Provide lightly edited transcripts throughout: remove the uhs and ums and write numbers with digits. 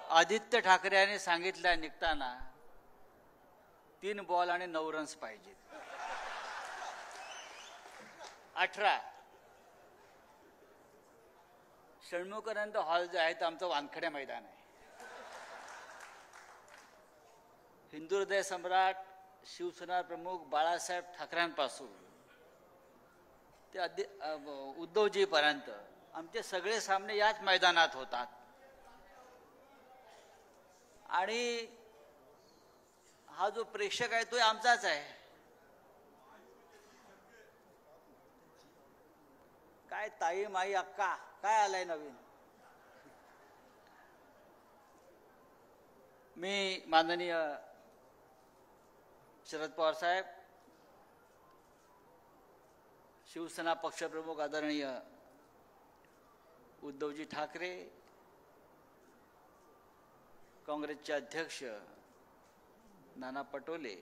आदित्य ठाकरे यांनी सांगितलं निघताना 3 बॉल आणि 9 रन्स पाहिजेत. 18 षण्मुखानंद हॉल जे आहे ते आमचं वानखेडे मैदान आहे. हिंदू हृदय सम्राट शिवसेना प्रमुख बाळासाहेब ठाकरेंपासून ते उद्धवजीपर्यंत आमचे सगळे सामने याच मैदानात होतात. आणि हा जो प्रेक्षक आहे तो आमचाच आहे. काय ताई माई अक्का काय आलाय नवीन. मी माननीय शरद पवार साहेब, शिवसेना पक्षप्रमुख आदरणीय उद्धवजी ठाकरे, काँग्रेसचे अध्यक्ष नाना पटोले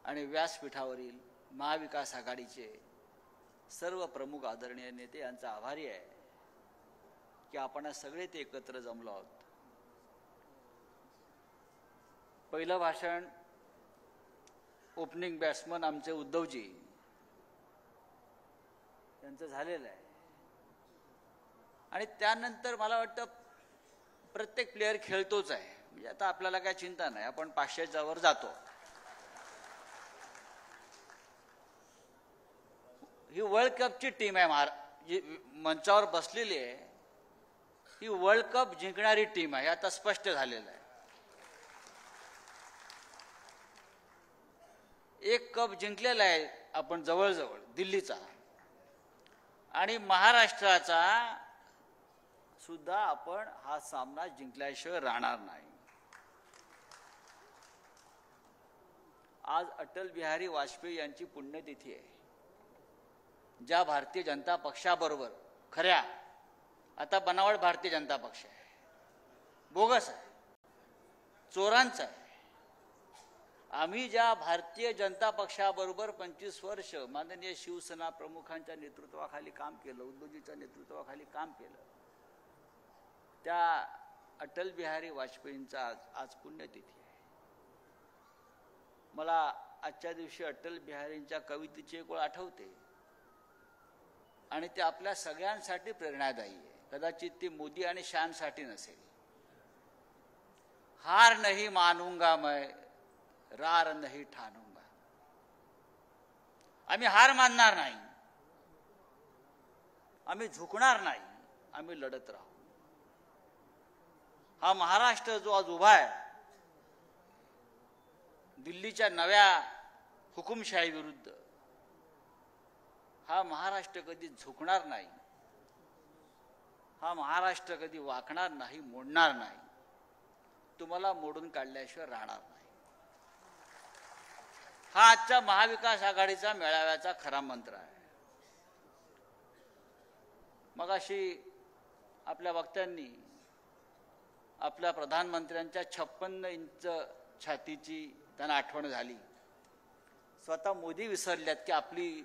आणि व्यासपीठावरील महाविकास आघाडीचे सर्व प्रमुख आदरणीय नेते यांचा आभारी आहे की आपण सगळे ते एकत्र जमलो आहोत. पहिलं भाषण ओपनिंग बॅट्समन आमचे उद्धवजी यांचं झालेलं आहे. आणि त्यानंतर मला वाटतं प्रत्येक प्लेयर खेळतोच आहे. म्हणजे आता आपल्याला काय चिंता नाही, आपण 500च्या वर जातो. ही वर्ल्ड कपची टीम आहे. जी मंचावर बसलेली आहे ही वर्ल्ड कप जिंकणारी टीम आहे, आता स्पष्ट झालेलं आहे. एक कप जिंकलेला आहे आपण जवळजवळ दिल्लीचा, आणि महाराष्ट्राचा सुद्धा आपण हा सामना जिंकल्याशिवाय राहणार नाही. आज अटल बिहारी वाजपेयी यांची पुण्यतिथी आहे. ज्या भारतीय जनता पक्षाबरोबर खऱ्या आता बनावट भारतीय जनता पक्ष आहे, बोगस आहे, चोरांचा आहे. आम्ही ज्या भारतीय जनता पक्षाबरोबर 25 वर्ष माननीय शिवसेना प्रमुखांच्या नेतृत्वाखाली काम केलं, उद्धवजींच्या नेतृत्वाखाली काम केलं, त्या अटल बिहारी वाजपेयींचा आज पुण्यतिथी आहे. मला आजच्या दिवशी अटल बिहारींच्या कवितेची एक ओळ आठवते आणि ते आपल्या सगळ्यांसाठी प्रेरणादायी आहे. कदाचित ती मोदी आणि शानसाठी नसेल. हार नहीं मानूंगा मैं, रार नहीं ठानूंगा. आम्ही हार मानणार नाही, आम्ही झुकणार नाही, आम्ही लढत राहू. हा महाराष्ट्र जो आज उभा आहे दिल्लीच्या नव्या हुकुमशाही विरुद्ध, हा महाराष्ट्र कधी झुकणार नाही, हा महाराष्ट्र कधी वाकणार नाही, मोडणार नाही. तुम्हाला मोडून काढल्याशिवाय राहणार नाही. हा आजच्या महाविकास आघाडीचा मेळाव्याचा खरा मंत्र आहे. मगाशी आपल्या वक्त्यांनी आपल्या प्रधानमंत्र्यांच्या 56 इंच छातीची त्यांना आठवण झाली. स्वतः मोदी विसरल्यात की आपली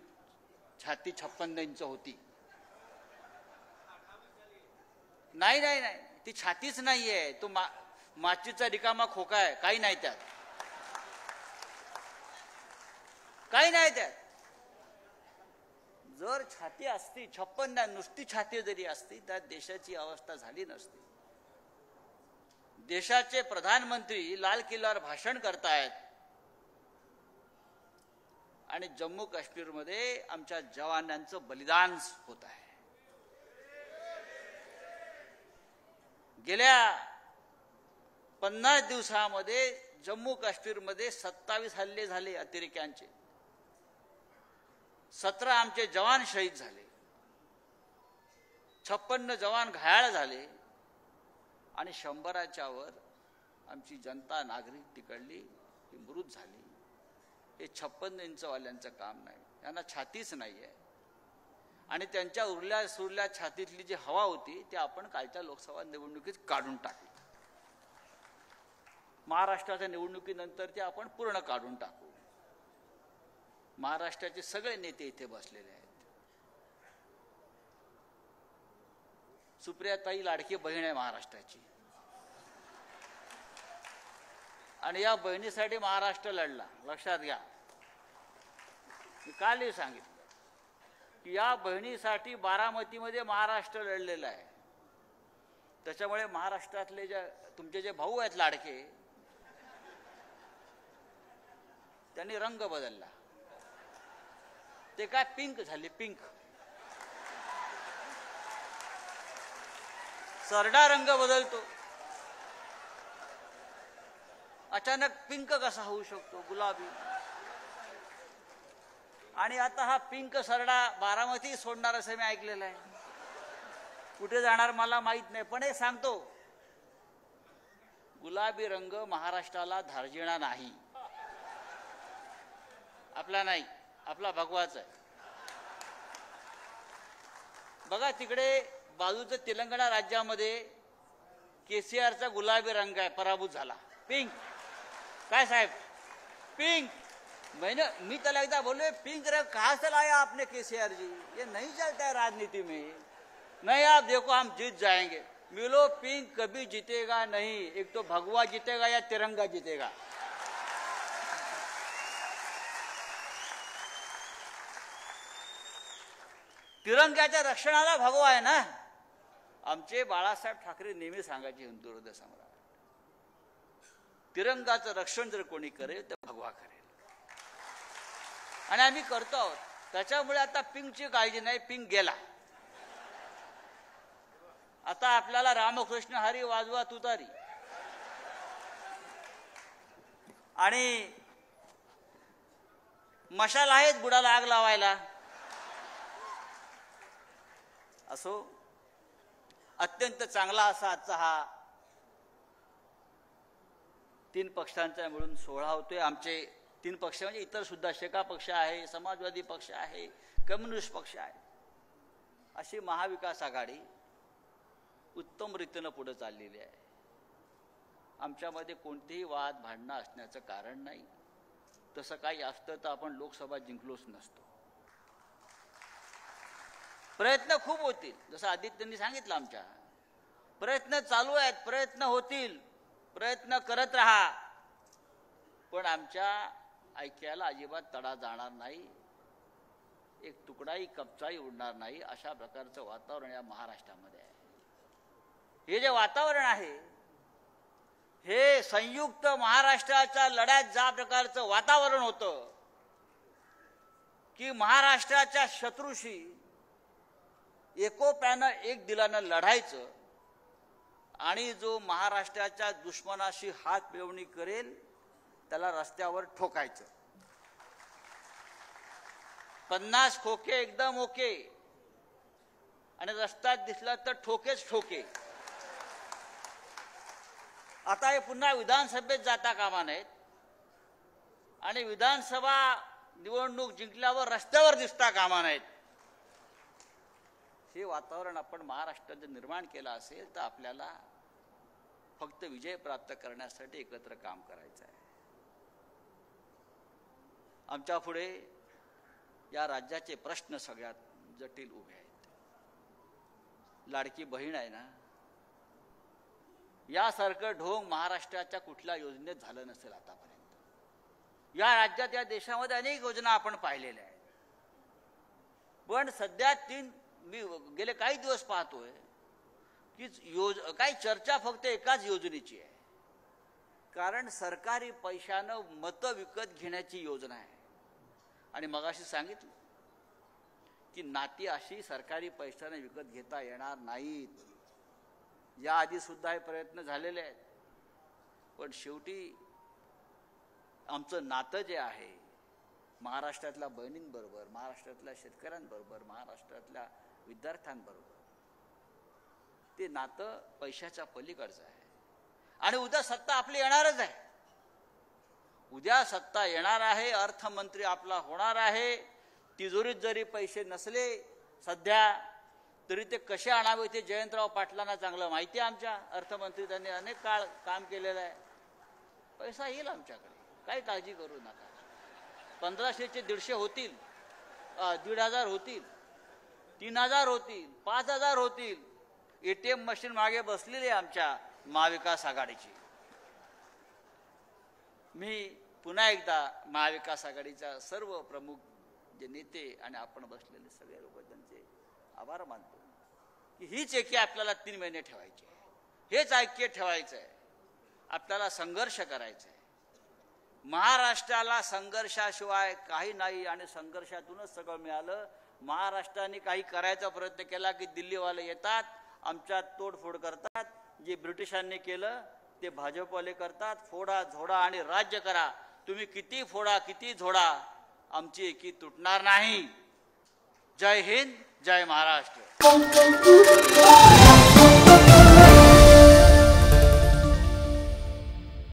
छाती 56 इंच होती. नाही नाही नाही, ती छातीच नाहीये, तो माचीचा रिकामा खोका आहे. काही नाही त्यात, काही नाही त्यात. जर छाती असती 56, नुसती छाती जरी असती तर देशाची अवस्था झाली नसती. देशाचे प्रधानमंत्री लाल किल्ल्यावर भाषण करतायत आणि जम्मू काश्मीरमध्ये आमच्या जवानांचं बलिदान होत आहे. गेल्या 50 दिवसामध्ये जम्मू काश्मीरमध्ये 27 हल्ले झाले अतिरेक्यांचे. 17 आमचे जवान शहीद झाले, 56 जवान घायाळ झाले आणि 100च्या वर आमची जनता नागरिक तिकडली ती मृत झाली. हे 56 इंचवाल्यांचं काम नाही, त्यांना छातीच नाही आहे. आणि त्यांच्या उरल्या सुरल्या छातीतली जी हवा होती ती आपण कालच्या लोकसभा निवडणुकीत काढून टाकली. महाराष्ट्राच्या निवडणुकीनंतर ते आपण पूर्ण काढून टाकू. महाराष्ट्राचे सगळे नेते इथे बसलेले आहेत. सुप्रियाताई लाडकी बहीण आहे महाराष्ट्राची. आणि या बहिणीसाठी महाराष्ट्र लढला. लक्षात घ्या, मी कालही सांगितलं की या बहिणीसाठी बारामतीमध्ये महाराष्ट्र लढलेला आहे. त्याच्यामुळे महाराष्ट्रातले तुमचे जे भाऊ आहेत लाडके, त्यांनी रंग बदलला. ते काय पिंक झाले, पिंक. सरडा रंग बदलतो, अचानक पिंक कसा होऊ शकतो, गुलाबी. आणि आता हा पिंक सरडा बारामती सोडणार असं मी ऐकलेलं आहे. कुठे जाणार मला माहित नाही, पण हे सांगतो, गुलाबी रंग महाराष्ट्राला धार्जिणा नाही. आपला नाही, आपला भगवाचा आहे. बघा तिकडे बाजूचं तेलंगणा राज्यामध्ये केसीआरचा गुलाबी रंग आहे, पराभूत झाला. पिंक. काय साहेब, पिंक. मी त्याला एकदा बोले, पिंक रंग कहाँ से लाया आपने केसीआर जी, ये नहीं चलता है राजनीति में. नहीं आप देखो हम जीत जाएंगे. मिलो, पिंक कभी जीतेगा नहीं. एक तो भगवा जीतेगा या तिरंगा जीतेगा. तिरंग्याच्या रक्षणाला भगवा आहे ना. आमचे बाळासाहेब ठाकरे नेहमी सांगायचे हिंदू हृदय सम्राट, तिरंगाचं रक्षण जर कोणी करेल तर भगवा करेल. आणि आम्ही करतो आहोत. त्याच्यामुळे आता पिंकची काळजी नाही, पिंक गेला. आता आपल्याला रामकृष्ण हरी वाजवा तुतारी. आणि मशाल आहेत बुडाला आग लावायला. असो, अत्यंत चांगला असा आजचा हा 3 पक्षांचा मिळून सोहळा होतोय. आमचे 3 पक्ष म्हणजे इतर सुद्धा, शेका पक्ष आहे, समाजवादी पक्ष आहे, कम्युनिस्ट पक्ष आहे. अशी महाविकास आघाडी उत्तम रीतीनं पुढे चाललेली आहे. आमच्यामध्ये कोणतेही वाद भांडणं असण्याचं कारण नाही. तसं काही असतं तर आपण लोकसभा जिंकलोच नसतो. प्रयत्न खूप होतील, जसं आदित्यनी सांगितलं, आमच्या प्रयत्न चालू आहेत, प्रयत्न होतील, प्रयत्न करत राहा. पण आमच्या ऐक्याला अजिबात तडा जाणार नाही, एक तुकडाही कपचाही उडणार नाही. अशा प्रकारचं वातावरण या महाराष्ट्रामध्ये आहे. हे जे वातावरण आहे, हे संयुक्त महाराष्ट्राच्या लढ्यात ज्या प्रकारचं वातावरण होतं की महाराष्ट्राच्या शत्रूशी एकोप्यानं एक दिलानं लढायचं आणि जो महाराष्ट्राच्या दुश्मनाशी हात मिळवणी करेल त्याला रस्त्यावर ठोकायचं. 50 खोके एकदम ओके, आणि रस्त्यात दिसला तर ठोकेच ठोके. आता हे पुन्हा विधानसभेत जाता कामा नयेत आणि विधानसभा निवडणूक जिंकल्यावर रस्त्यावर दिसता कामा नयेत. हे वातावरण आपण महाराष्ट्रात जर निर्माण केलं असेल तर आपल्याला फक्त विजय प्राप्त करण्यासाठी एकत्र काम करायचं आहे. आमच्या पुढे या राज्याचे प्रश्न सगळ्यात जटिल उभे आहेत. लाडकी बहीण आहे ना, यासारखं ढोंग महाराष्ट्राच्या कुठल्या योजनेत झालं नसेल आतापर्यंत. या राज्यात, या देशामध्ये अनेक योजना आपण पाहिलेल्या आहेत. पण सध्या मी गेले काही दिवस पाहतोय की काही चर्चा फक्त एकाच योजनेची आहे. कारण सरकारी पैशानं मतं विकत घेण्याची योजना आहे. आणि मगाशी सांगितलं की नाती अशी सरकारी पैशाने विकत घेता येणार नाहीत. याआधी सुद्धा हे प्रयत्न झालेले आहेत. पण शेवटी आमचं नातं जे आहे महाराष्ट्रातल्या बहिणींबरोबर, महाराष्ट्रातल्या शेतकऱ्यांबरोबर, महाराष्ट्रातल्या विद्यार्थ्यांबरोबर, ते नातं पैशाच्या पलीकडचं आहे. आणि उद्या सत्ता आपली येणारच आहे. उद्या सत्ता येणार आहे, अर्थमंत्री आपला होणार आहे. तिजोरीत जरी पैसे नसले सध्या तरी ते कसे आणावे ते जयंतराव पाटलांना चांगलं माहिती आहे. आमच्या अर्थमंत्री त्यांनी अनेक काळ काम केलेलं आहे. पैसा येईल आमच्याकडे, काही काळजी करू नका. 1500चे 150 होतील, 1500 होतील, 3000 होतील, 5000 होतील. ATM मशीन मागे बसलेली आहे आमच्या महाविकास आघाडीची. मी पुन्हा एकदा महाविकास आघाडीच्या सर्व प्रमुख जे नेते आणि आपण बसलेले सगळे लोक त्यांचे आभार मानतो की हीच एकी आपल्याला 3 महिने ठेवायची आहे, हेच ऐक्य ठेवायचं आहे, आपल्याला संघर्ष करायचा आहे. महाराष्ट्राला संघर्षाशिवाय काही नाही आणि संघर्षातूनच सगळं मिळालं. महाराष्ट्राने काही करायचा प्रयत्न केला की दिल्लीवाले येतात, आमच्यात तोडफोड करतात. जे ब्रिटिशांनी केलं ते भाजपवाले करतात. फोडा झोडा आणि राज्य करा. तुम्ही किती फोडा किती झोडा, आमची एकी तुटणार नाही. जय हिंद, जय महाराष्ट्र.